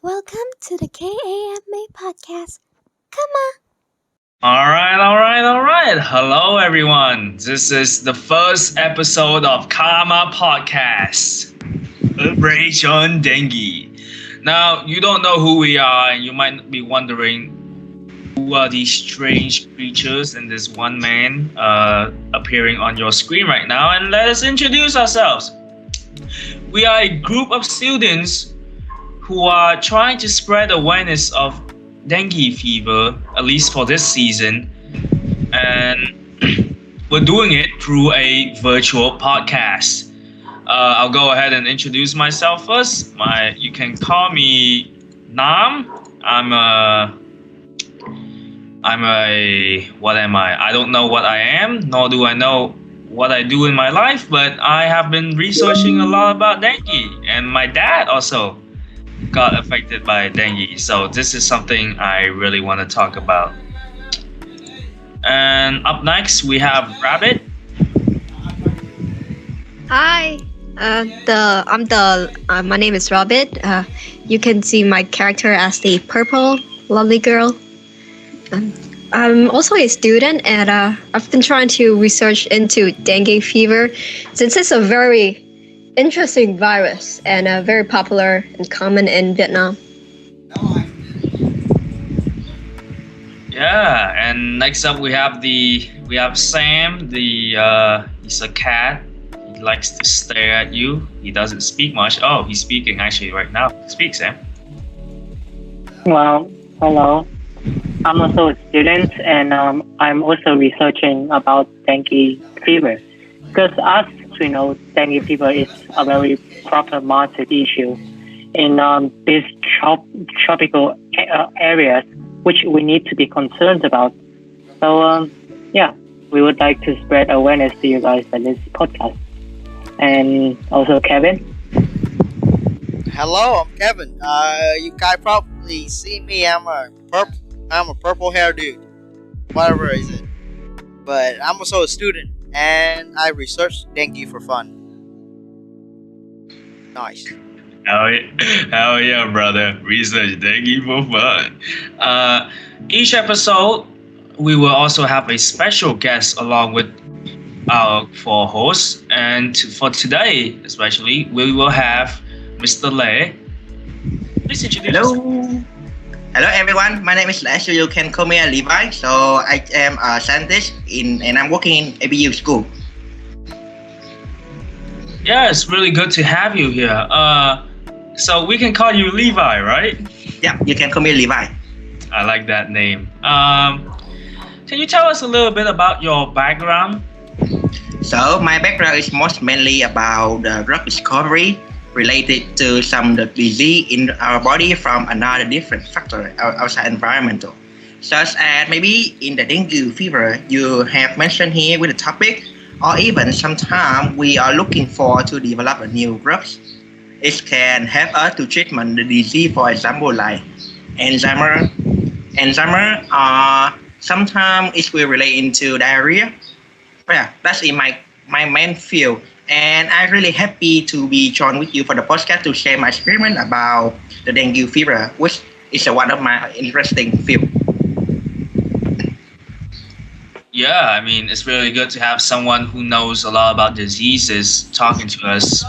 Welcome to the K.A.M.A podcast. K.A.M.A. All right. Hello, everyone. This is the first episode of K.A.M.A podcast, Operation Dengue. Now, you don't know who we are, and you might be wondering who are these strange creatures and this one man appearing on your screen right now. And let us introduce ourselves. We are a group of students who are trying to spread awareness of dengue fever, at least for this season. And we're doing it through a virtual podcast. I'll go ahead and introduce myself first. You can call me Nam. What am I? I don't know what I am, nor do I know what I do in my life, but I have been researching a lot about dengue, and my dad also got affected by dengue. So this is something I really want to talk about. And up next we have Rabbit. Hi, my name is Robert. You can see my character as the purple lovely girl. I'm also a student, and I've been trying to research into dengue fever since it's a very interesting virus and very popular and common in Vietnam. Yeah, and next up we have Sam. He's a cat. He likes to stare at you. He doesn't speak much. Oh, he's speaking actually right now. Speak, Sam. Well, hello. I'm also a student, and I'm also researching about dengue fever. Because as we know, dengue fever is a very problematic issue in these tropical areas, which we need to be concerned about. So, we would like to spread awareness to you guys in this podcast. And also, Kevin. Hello, I'm Kevin. You guys probably see me. I'm a purple hair dude, whatever is it. But I'm also a student, and I research dengue for fun. Nice. Hell yeah, brother. Research dengue for fun. Each episode, we will also have a special guest along with our four hosts. And for today, especially, we will have Mr. Lei. Please introduce yourself. Hello everyone, my name is Lei, so you can call me Levi. So I am a scientist and I'm working in ABU school. Yeah, it's really good to have you here. So we can call you Levi, right? Yeah, you can call me Levi. I like that name. Can you tell us a little bit about your background? So my background is most mainly about drug discovery related to some disease in our body from another different factor outside environmental. Such as maybe in the dengue fever you have mentioned here with the topic, or even sometimes we are looking for to develop a new drugs. It can help us to treatment the disease, for example, like Alzheimer, sometimes it will relate into diarrhea. Yeah, that's in my main field. And I'm really happy to be joined with you for the podcast to share my experiment about the dengue fever, which is one of my interesting field. Yeah, I mean, it's really good to have someone who knows a lot about diseases talking to us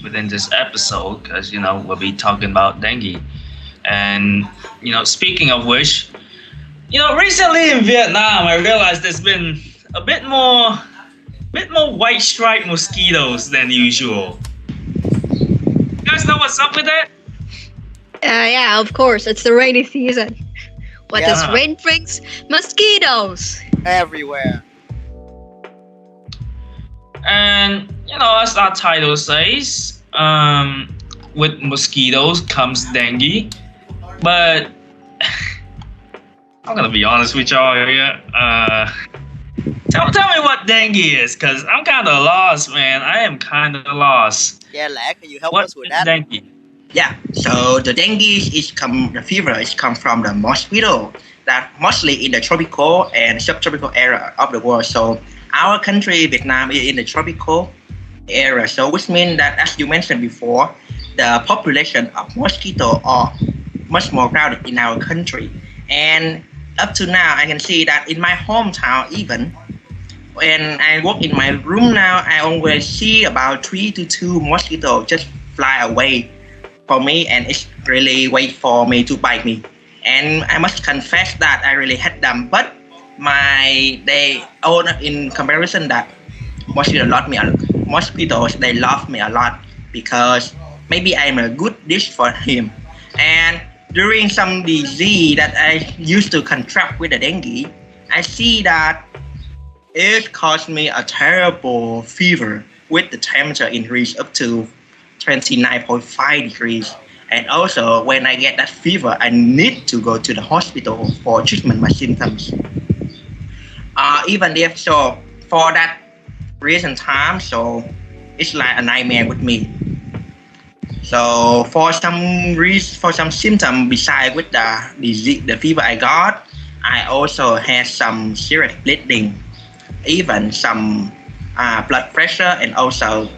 within this episode because, we'll be talking about dengue. And, speaking of which, recently in Vietnam, I realized there's been a bit more white striped mosquitoes than usual. You guys know what's up with that? Yeah, of course, it's the rainy season. What Yeah. does rain brings? Mosquitoes. Everywhere. And, as our title says, with mosquitoes comes dengue. But I'm going to be honest with y'all here. Tell me what dengue is, because I'm kind of lost, man. I am kind of lost. Yeah, Lad, can you help What us with is that? dengue? Yeah, so the dengue the fever is come from the mosquito that mostly in the tropical and subtropical area of the world. So our country, Vietnam, is in the tropical area. So which means that, as you mentioned before, the population of mosquito or much more crowded in our country. And up to now, I can see that in my hometown, even when I walk in my room now, I always see about 3 to 2 mosquitoes just fly away for me, and it's really wait for me to bite me. And I must confess that I really hate them, but they own in comparison that mosquitoes they love me a lot because maybe I'm a good dish for him. And during some disease that I used to contract with the dengue, I see that it caused me a terrible fever with the temperature increase up to 29.5 degrees. And also, when I get that fever, I need to go to the hospital for treatment my symptoms. Even if so, for that recent time, so it's like a nightmare with me. So for some symptom besides with the disease, the fever I got, I also had some serious bleeding, even some blood pressure, and also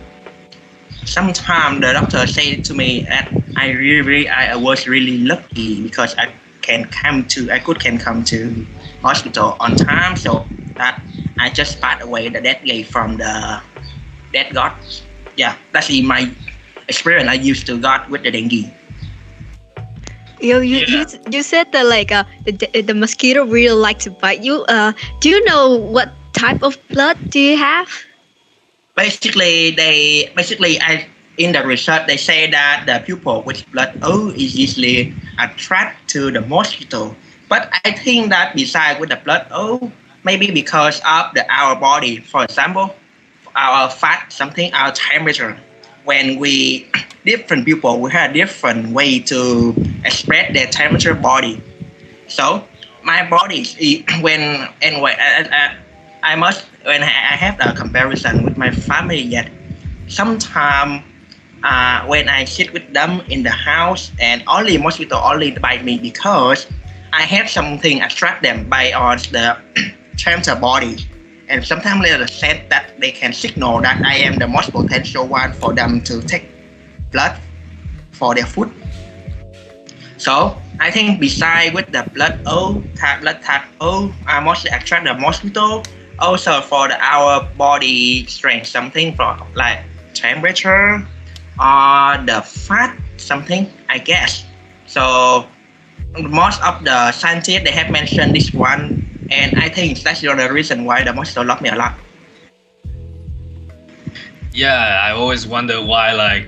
sometimes the doctor said to me that I was really lucky because I can come to hospital on time, so that I just passed away the death gate from the death god. Yeah, that's my experience I used to got with the dengue. You said that like the mosquito really like to bite you. Do you know what type of blood do you have? Basically I in the research they say that the people with blood O is easily attract to the mosquito. But I think that besides with the blood O, maybe because of our body, for example, our fat, something, our temperature. When we different people we have different way to express their temperature body. So my body when anyway I must when I have a comparison with my family yet. Sometimes when I sit with them in the house and only mosquito only bite me because I have something attract them by on the temperature body. And sometimes they said that they can signal that I am the most potential one for them to take blood for their food. So I think beside with the blood type O, I mostly attract the mosquito. Also for our body strength, something for like temperature or the fat, something I guess. So most of the scientists they have mentioned this one, and I think that's the other reason why the mosquito love me a lot. Yeah, I always wonder why. Like,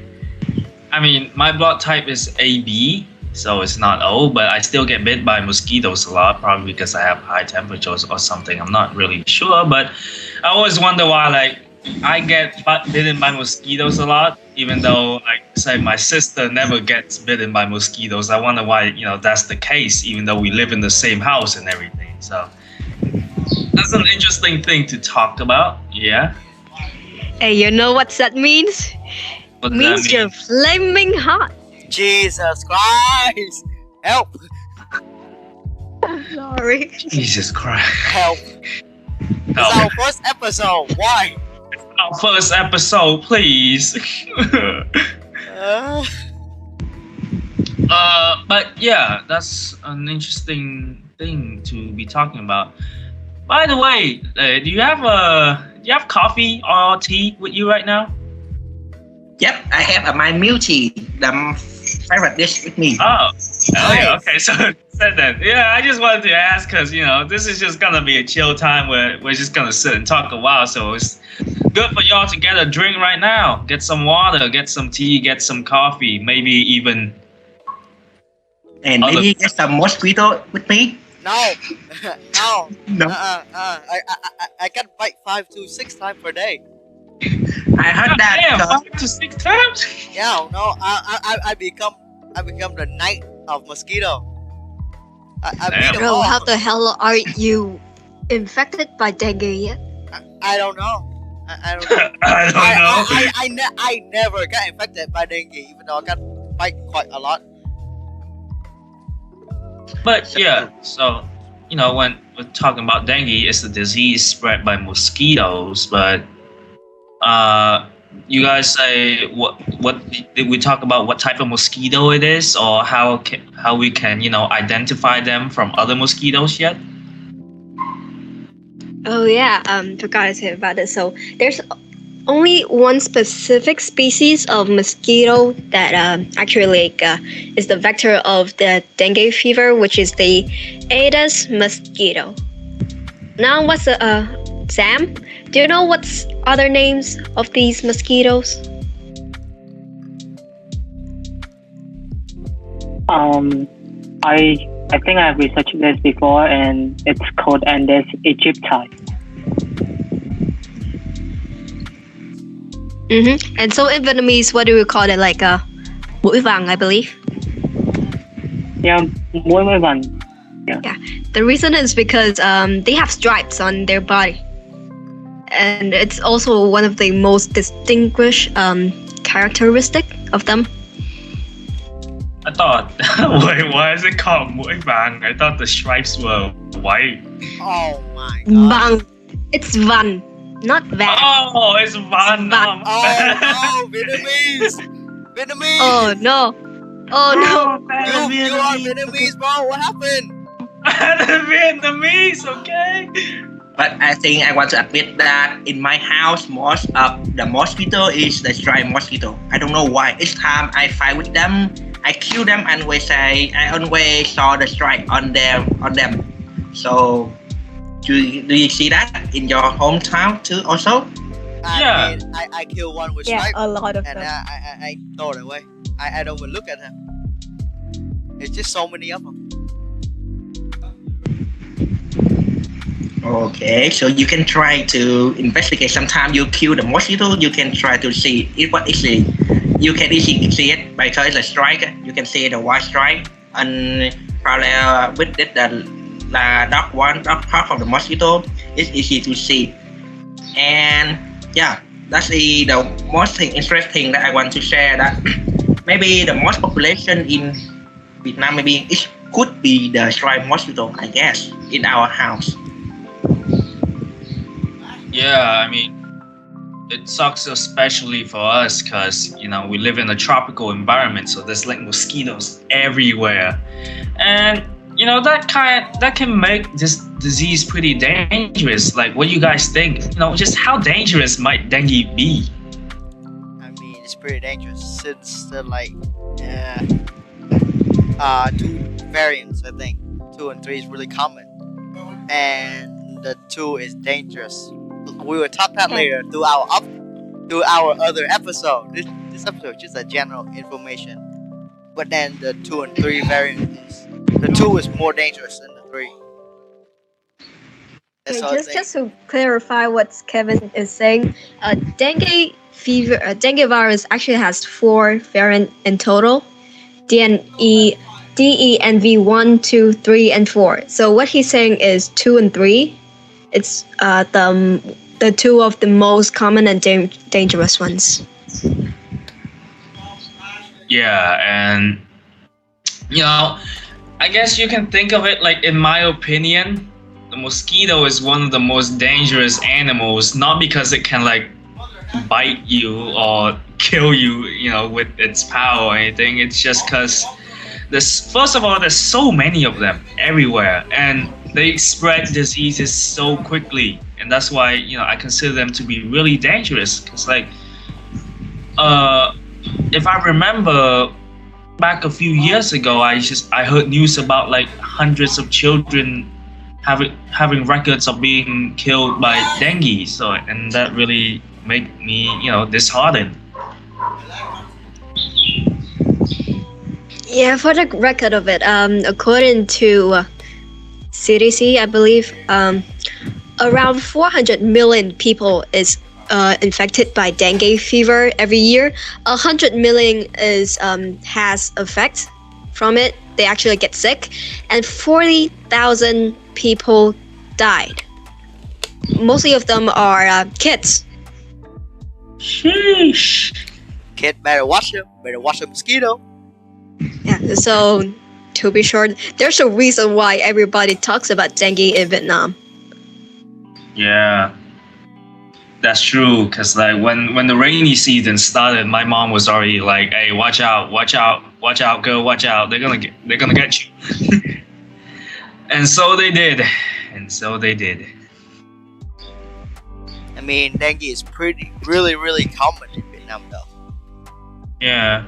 I mean, my blood type is AB, so it's not O, but I still get bit by mosquitoes a lot, probably because I have high temperatures or something. I'm not really sure, but I always wonder why. Like, I get bitten by mosquitoes a lot, even though, like, say, my sister never gets bitten by mosquitoes. I wonder why, that's the case, even though we live in the same house and everything. So that's an interesting thing to talk about. Yeah. Hey, you know what that means? What does Means that you're mean? flaming hot. Jesus Christ! Help! Sorry. Jesus Christ. Help! It's our first episode. Why? Our first episode, please. But yeah, that's an interesting thing to be talking about. By the way, do you have coffee or tea with you right now? Yep, I have my milk tea, the favorite dish with me. Oh, yeah. Okay, so said that. Yeah, I just wanted to ask because this is just gonna be a chill time where we're just gonna sit and talk a while. So it's good for y'all to get a drink right now. Get some water, get some tea, get some coffee, maybe even. And maybe get some mosquito with me. No, no, No. I can bite 5 to 6 times per day. I heard that. Damn, 5 to 6 times. Yeah, no, I become the knight of mosquito. I beat them Bro, all. how the hell are you infected by dengue yet? I don't know. I don't know. I don't know. I never got infected by dengue, even though I got bite quite a lot. But yeah, so when we're talking about dengue, it's a disease spread by mosquitoes. But You guys say what did we talk about? What type of mosquito it is, or how we can identify them from other mosquitoes yet? Oh yeah, forgot to say about it. So there's only one specific species of mosquito that actually is the vector of the dengue fever, which is the Aedes mosquito. Now, what's Sam? Do you know what's other names of these mosquitoes? I think I've researched this before, and it's called Andes aegypti. And so in Vietnamese, what do we call it? Like mũi vàng, I believe. Yeah, muy vàng. Yeah. The reason is because they have stripes on their body, and it's also one of the most distinguished characteristic of them. I thought, wait, why is it called mũi vàng? I thought the stripes were white. Oh my god. Vàng. It's van, not van. Oh, it's van. Van. Oh, Vietnamese. Vietnamese. Oh no. Oh no. You are Vietnamese, bro. What happened? The Vietnamese, okay. But I think I want to admit that in my house, most of the mosquito is the striped mosquito. I don't know why. Each time I fight with them, I kill them and I always saw the stripe on them. So do you see that in your hometown too also? Yeah. I mean, I killed one with Yeah, stripe, a lot of and them. I throw it away. I don't even look at them. There's just so many of them. Okay, so you can try to investigate. Sometimes you kill the mosquito, you can try to see what is it. You can easily see it because the stripe, you can see the white stripe, and parallel with it, the dark part of the mosquito is easy to see. And yeah, that's the most interesting that I want to share. That maybe the most population in Vietnam, maybe it could be the striped mosquito, I guess, in our house. Yeah, I mean, it sucks especially for us because we live in a tropical environment, so there's like mosquitoes everywhere, and that can make this disease pretty dangerous. Like, what do you guys think? Just how dangerous might dengue be? I mean, it's pretty dangerous since they're like two variants. I think 2 and 3 is really common, and the 2 is dangerous. We will talk that later through our other episode. This episode is just a general information, but then the 2 and 3 variants, the 2 is more dangerous than the 3. That's all I think. Just to clarify what Kevin is saying, dengue fever, dengue virus actually has 4 variants in total: DENV 1, 2, 3, and 4. So what he's saying is 2 and 3. It's the 2 of the most common and dangerous ones. Yeah, and I guess you can think of it like, in my opinion, the mosquito is one of the most dangerous animals, not because it can like bite you or kill you, with its power or anything. It's just because first of all, there's so many of them everywhere, and they spread diseases so quickly, and that's why I consider them to be really dangerous. Because if I remember back a few years ago, I heard news about like hundreds of children having records of being killed by dengue. So, and that really made me disheartened. Yeah, for the record of it, according to CDC, I believe around 400 million people is infected by dengue fever every year. 100 million has effect from it. They actually get sick, and 40,000 people died. Mostly of them are kids. Sheesh. Kid, better watch him. Better watch the mosquito. Yeah, so to be sure, there's a reason why everybody talks about dengue in Vietnam. Yeah. That's true, cause like when the rainy season started, my mom was already like, "Hey, watch out, watch out, watch out, girl, watch out. They're gonna get you." And so they did, and so they did. I mean, dengue is really common in Vietnam, though. Yeah,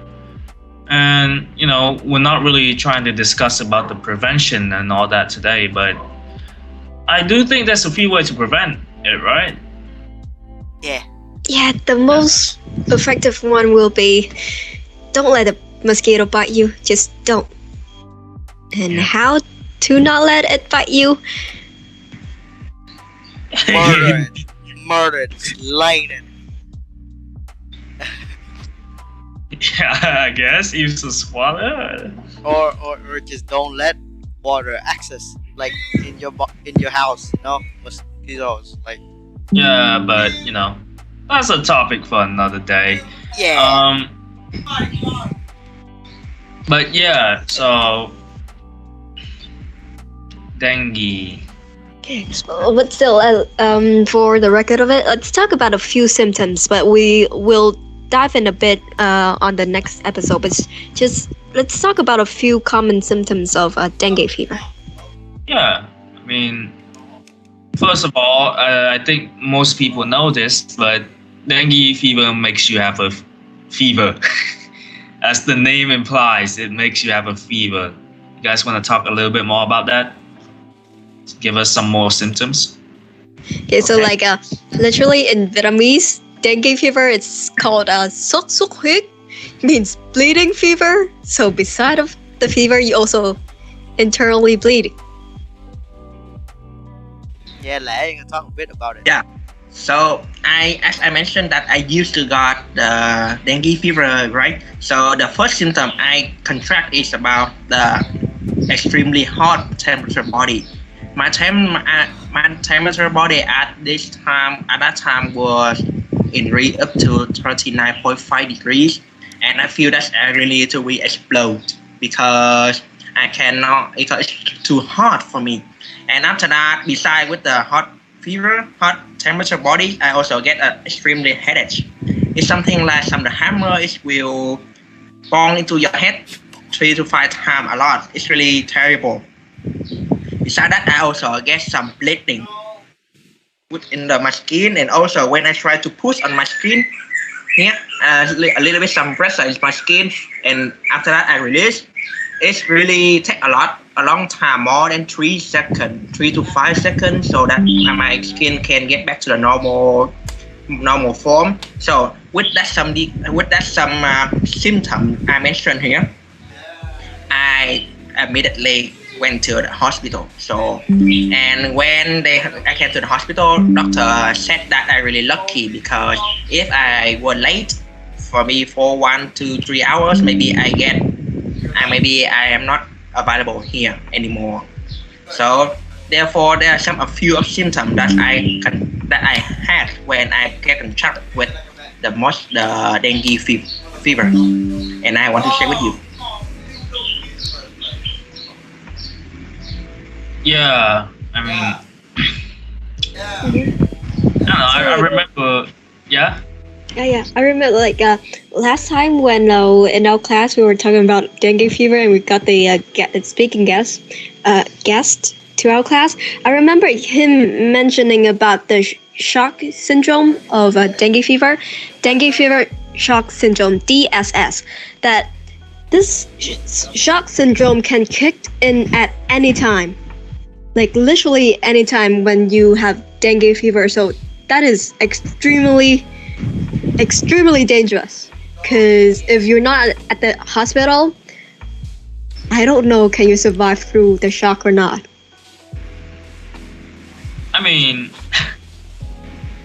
and we're not really trying to discuss about the prevention and all that today, but I do think there's a few ways to prevent it, right? Yeah. Yeah, the most effective one will be don't let a mosquito bite you. Just don't. And Yeah. how to not let it bite you? Murder it, slay it. Yeah, I guess use a swatter. Or just don't let water access like in your house. Mosquitoes like. Yeah, but that's a topic for another day. Yeah. But yeah, so dengue. Okay, but still, for the record of it, let's talk about a few symptoms. But we will dive in a bit on the next episode. But just let's talk about a few common symptoms of dengue fever. Yeah, I mean, first of all, I think most people know this, but dengue fever makes you have a fever. As the name implies, it makes you have a fever. You guys want to talk a little bit more about that? Give us some more symptoms. Okay, so Okay. like literally in Vietnamese, dengue fever it's called sốt xuất huyết, means bleeding fever. So beside of the fever, you also internally bleed. Yeah, Lẽ, you can talk a bit about it. Yeah. So as I mentioned that I used to got the dengue fever, right? So the first symptom I contract is about the extremely hot temperature body. My temperature body at that time was up to 39.5 degrees, and I feel that I really need to re-explode because I cannot, because it's too hot for me. And after that, besides with the hot temperature body, I also get an extremely headache. It's something like some the hammer will bang into your head 3 to 5 times a lot. It's really terrible. Besides that, I also get some bleeding within my skin, and also when I try to push on my skin, here a little bit some pressure in my skin, and after that I release. It's really take a long time, more than 3 to 5 seconds, so that my skin can get back to the normal form. So with that some symptom I mentioned here, I immediately went to the hospital. So, and when I came to the hospital, doctor said that I really lucky because if I were late for 1 to 3 hours, maybe I am not available here anymore. So therefore, there are a few of symptoms that I had when I get in touch with the dengue fever, and I want to share with you. Yeah, I mean, I don't know. I remember. Yeah. Yeah. I remember like last time when in our class we were talking about dengue fever and we got the speaking guest to our class. I remember him mentioning about the shock syndrome of dengue fever shock syndrome (DSS). That this shock syndrome can kick in at any time, like literally any time when you have dengue fever. So that is extremely dangerous, because if you're not at the hospital, I don't know, can you survive through the shock or not? I mean,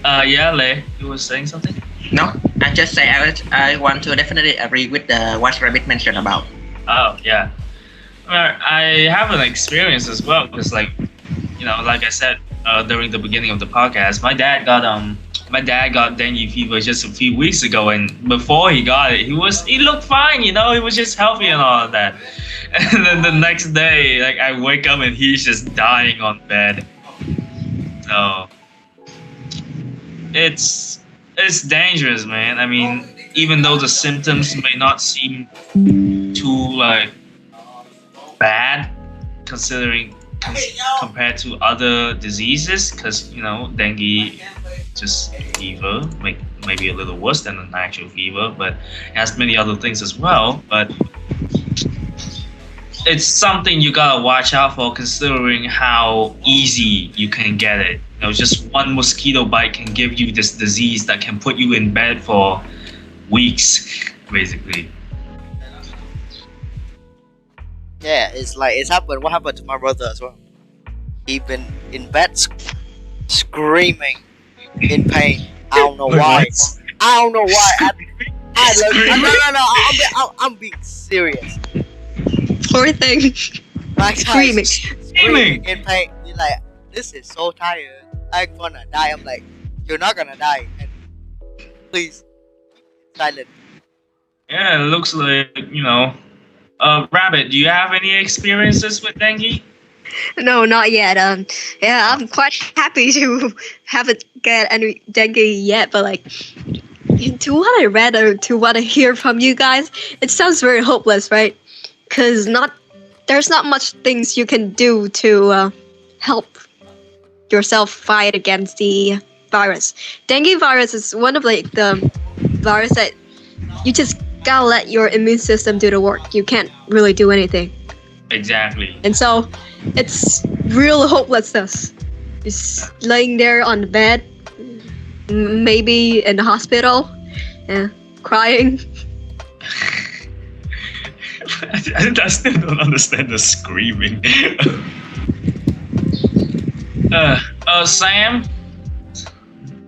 yeah, Lei, you were saying something? No, I just say I want to definitely agree with what Rabbit mentioned about. Oh, yeah. I have an experience as well, because like I said during the beginning of the podcast, my dad got dengue fever just a few weeks ago, and before he got it, he looked fine, he was just healthy and all of that. And then the next day, like I wake up and he's just dying on bed. So it's dangerous, man. I mean, even though the symptoms may not seem too like bad, considering compared to other diseases, because dengue just fever, maybe a little worse than an actual fever, but it has many other things as well. But it's something you gotta watch out for, considering how easy you can get it. Just one mosquito bite can give you this disease that can put you in bed for weeks, basically. Yeah, it's like it's happened. What happened to my brother as well? He been in bed screaming in pain. I don't know why. I don't know why. I'm being serious. Poor thing. Like Screaming. in pain. You're like, this is so tired. I'm gonna die. I'm like, you're not gonna die. And please, silent. Yeah, it looks like Rabbit, do you have any experiences with dengue? No, not yet. Yeah, I'm quite happy to haven't get any dengue yet, but like, to what I read or to what I hear from you guys, it sounds very hopeless, right? Because there's not much things you can do to help yourself fight against the virus. Dengue virus is one of like the virus that you just gotta let your immune system do the work. You can't really do anything. Exactly. And so it's real hopelessness. Just laying there on the bed, maybe in the hospital, crying. I still don't understand the screaming. Sam,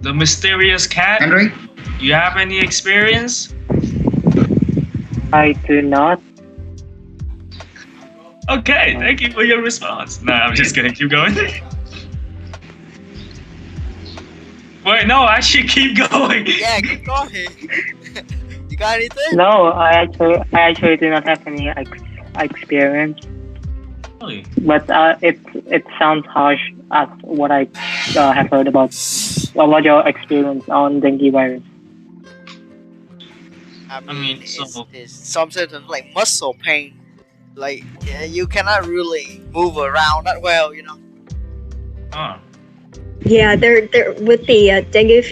the mysterious cat. Henry? You have any experience? I do not. Okay, thank you for your response. No, I'm just gonna keep going. Wait, no, actually keep going. Yeah, keep going. You got anything? No, I actually do not have any experience. Really? But it sounds harsh as what I have heard about your experience on dengue virus. I mean, so- it's some symptoms like muscle pain. Like you cannot really move around that well, Huh. Yeah, there with the dengue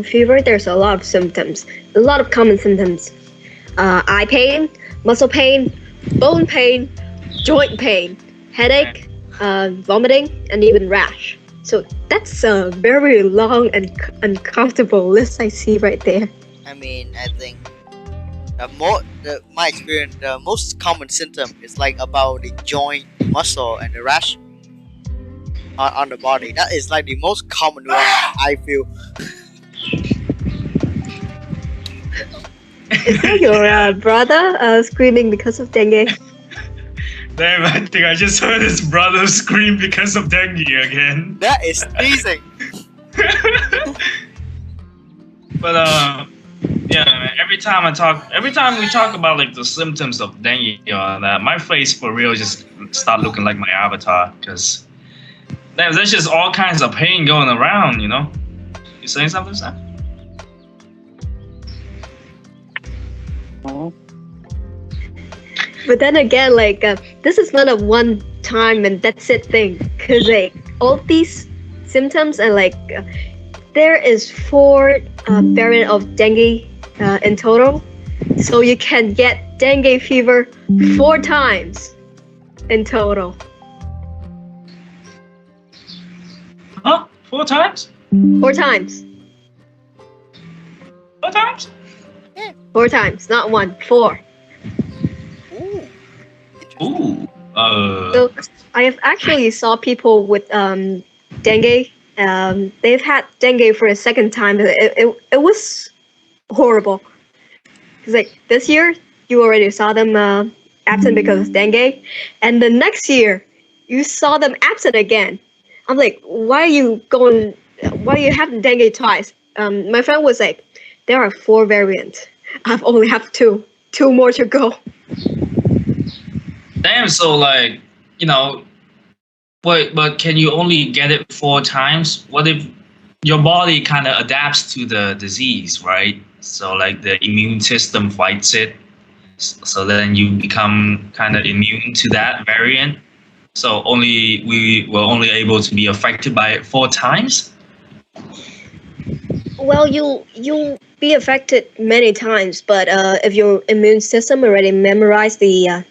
fever, there's a lot of symptoms, a lot of common symptoms: eye pain, muscle pain, bone pain, joint pain, headache, vomiting, and even rash. So that's a very long and uncomfortable list I see right there. I mean, I think my experience, the most common symptom is like about the joint, muscle, and the rash on the body. That is like the most common one I feel. Is that your brother screaming because of dengue? Damn, I think I just heard his brother scream because of dengue again. That is sneezing. But yeah, man, every time we talk about like the symptoms of dengue or that, my face for real just start looking like my avatar, because there's just all kinds of pain going around. You saying something, Sam? But then again, like this is not a one time and that's it thing, because like all these symptoms and like there is 4 variant of dengue in total, so you can get dengue fever 4 times in total. Huh? 4 times? 4 times. 4 times? 4 times, not 1, 4. Ooh. Ooh. So I have actually saw people with dengue. They've had dengue for a second time. It was horrible. Cause like this year, you already saw them absent because of dengue, and the next year, you saw them absent again. I'm like, why are you having dengue twice? My friend was like, there are 4 variants. I've only have 2 more to go. Damn. So like, wait, but can you only get it 4 times? What if your body kind of adapts to the disease, right? So like the immune system fights it. So then you become kind of immune to that variant. So only we were only able to be affected by it 4 times. Well, you'll be affected many times, but if your immune system already memorized the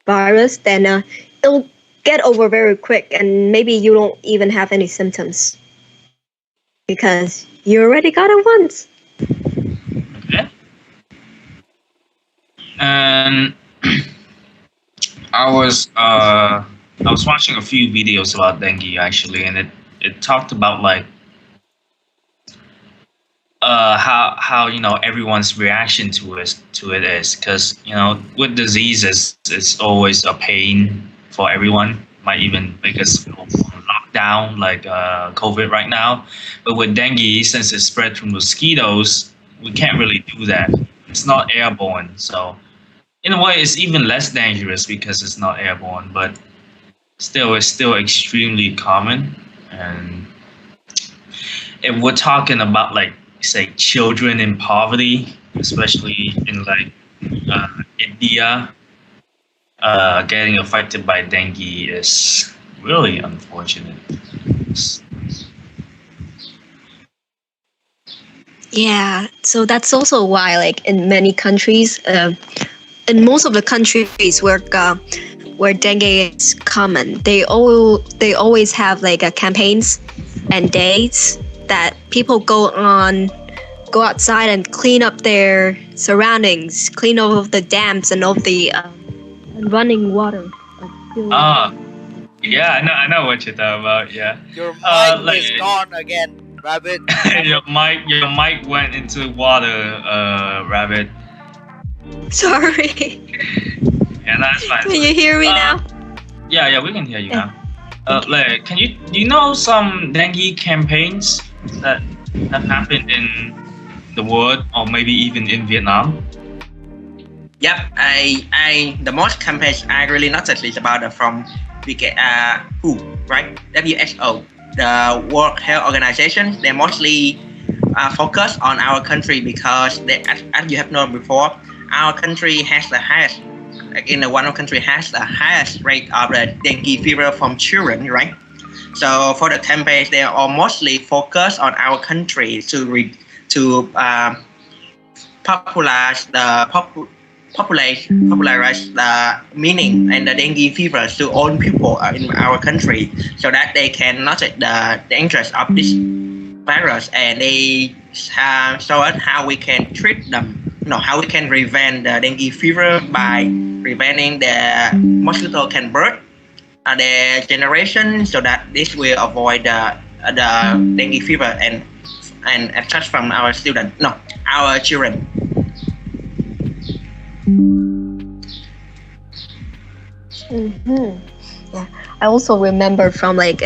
virus, then it'll get over very quick, and maybe you don't even have any symptoms because you already got it once. Okay. And I was watching a few videos about dengue actually, and it talked about like how everyone's reaction to it is, because with diseases it's always a pain for everyone, might even because lockdown like COVID right now. But with dengue, since it's spread through mosquitoes, we can't really do that. It's not airborne, so in a way it's even less dangerous because it's not airborne, but still it's still extremely common. And if we're talking about like say children in poverty, especially in like India, getting affected by dengue is really unfortunate. Yeah, so that's also why, like in many countries, in most of the countries where dengue is common, they always have like campaigns and days that people go outside and clean up their surroundings, clean all of the dams and all the running water. Ah, yeah, I know what you're talking about. Yeah, Your mic like is gone again, Rabbit. your mic went into water, Rabbit. Sorry. Yeah, that's fine. Can you hear me now? Yeah, we can hear you now. Like, do you know some dengue campaigns that have happened in the world, or maybe even in Vietnam? Yep, the most campaigns I really noticed is about from WHO, right? WHO, the World Health Organization. They mostly focus on our country because as you have known before, our country has the highest, like in the one country has the highest rate of the dengue fever from children, right? So for the campaigns, they are mostly focused on our country to popularize the meaning and the dengue fever to all people in our country, so that they can notice the dangers of this virus, and they show us how we can treat them. How we can prevent the dengue fever by preventing the mosquito can birth the generation, so that this will avoid the dengue fever and attach from our our children. Yeah, I also remember from like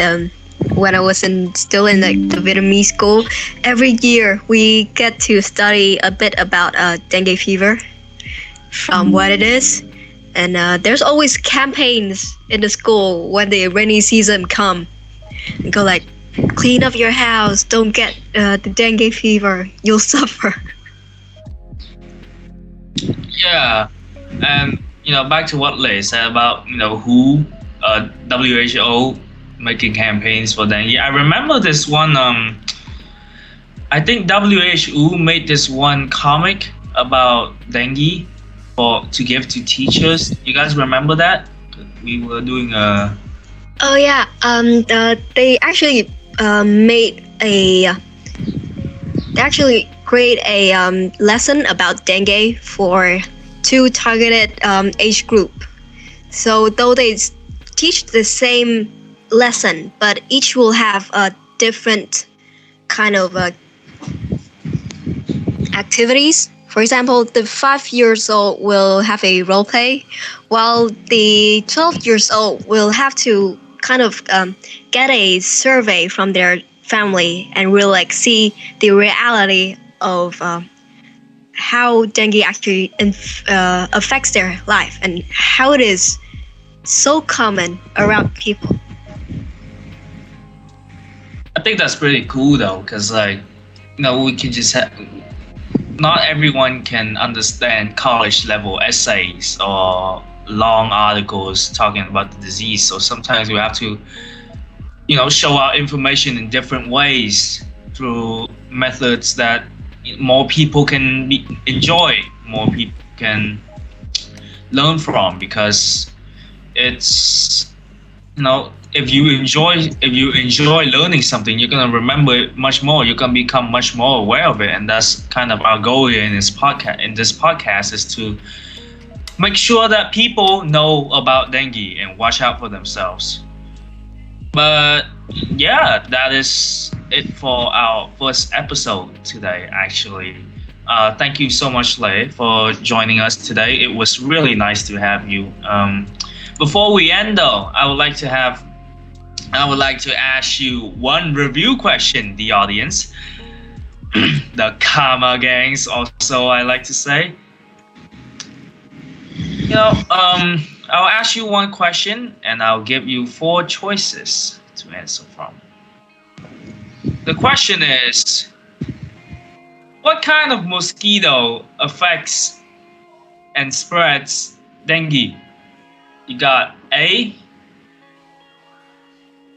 when I was still in like the Vietnamese school. Every year we get to study a bit about dengue fever, from what it is, and there's always campaigns in the school when the rainy season come. And go like, clean up your house, don't get the dengue fever, you'll suffer. Yeah, and back to what Lei said about WHO, WHO making campaigns for dengue. I remember this one. I think WHO made this one comic about dengue to give to teachers. You guys remember that? We were doing a. Oh yeah, they actually made a. They actually create a lesson about dengue for two targeted age group. So though they teach the same lesson, but each will have a different kind of activities. For example, the 5 years old will have a role play, while the 12 years old will have to kind of get a survey from their family and will like see the reality of how dengue actually affects their life and how it is so common around people. I think that's pretty cool though, because we can just have. Not everyone can understand college level essays or long articles talking about the disease. So sometimes we have to, show our information in different ways through methods that more people can enjoy, more people can learn from, because it's if you enjoy learning something, you're gonna remember it much more. You're gonna become much more aware of it, and that's kind of our goal here in this podcast. Is to make sure that people know about dengue and watch out for themselves. But yeah, that is it for our first episode today. Actually, thank you so much, Lei, for joining us today. It was really nice to have you. Before we end, though, I would like to ask you one review question, the audience. The K.A.M.A gangs, also, I like to say. I'll ask you one question and I'll give you 4 choices to answer from. The question is, what kind of mosquito affects and spreads dengue? You got A,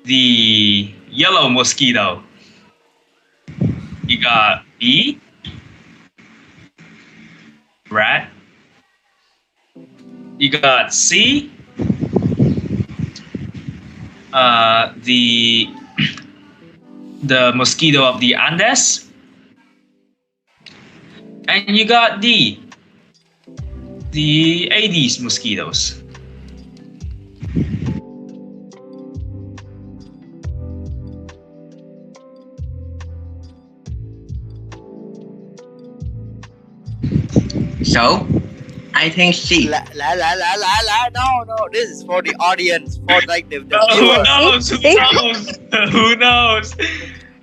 the yellow mosquito. You got B, rat. You got C, the mosquito of the Andes. And you got D, the Aedes mosquitoes. So, I think C. No. This is for the audience, for like the Who viewers. knows? Who knows?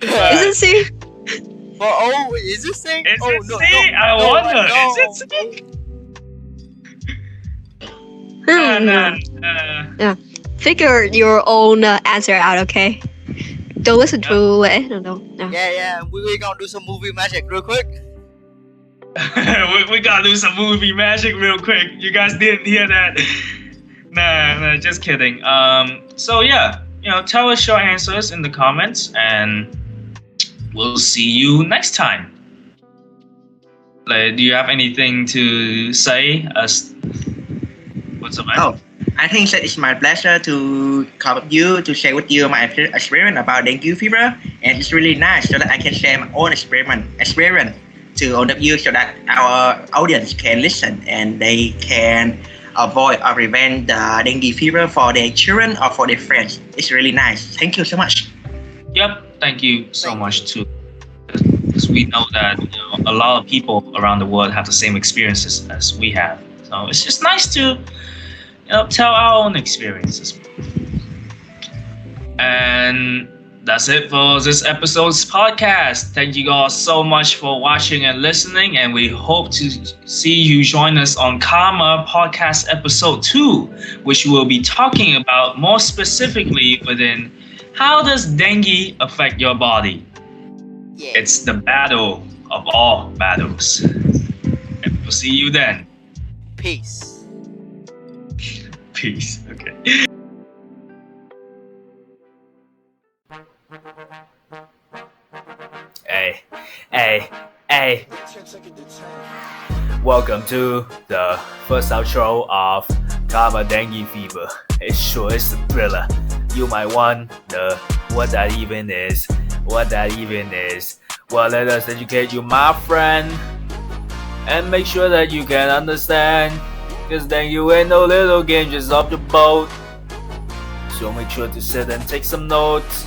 Is it C? Is it C? Is Oh it no, C? no, I no, wonder. no. Is it C? Yeah. Figure your own answer out, okay? Don't listen to it. No. Yeah. We're gonna do some movie magic real quick. we gotta do some movie magic real quick. You guys didn't hear that? Nah, just kidding. So yeah, tell us your answers in the comments, and we'll see you next time. Do you have anything to say? What's up, man? Oh, I think that it's my pleasure to come with you to share with you my experience about dengue fever, and it's really nice so that I can share my own experience to all of you, so that our audience can listen and they can avoid or prevent the dengue fever for their children or for their friends. It's really nice. Thank you so much. Yep, thank you so much too. Because we know that a lot of people around the world have the same experiences as we have. So it's just nice to tell our own experiences. And that's it for this episode's podcast. Thank you all so much for watching and listening, and we hope to see you join us on K.A.M.A podcast episode 2, which we'll be talking about more specifically within how does dengue affect your body. Yeah. It's the battle of all battles. And we'll see you then. Peace. Peace. Okay. Hey. Welcome to the first outro of K.A.M.A Dengue Fever. It sure is a thriller. You might wonder what that even is. Well, let us educate you, my friend. And make sure that you can understand. Cause dengue ain't no little game, just off the boat. So make sure to sit and take some notes.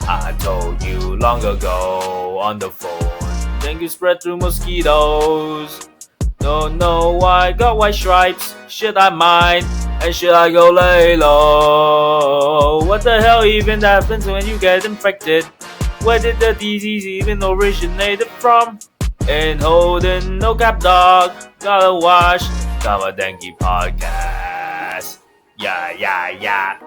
I told you long ago on the phone, dengue spread through mosquitoes. Don't know why I got white stripes. Should I mind? And should I go lay low? What the hell even happens when you get infected? Where did the disease even originated from? Ain't holding no cap, dog. Gotta watch K.A.M.A Dengue podcast. Yeah.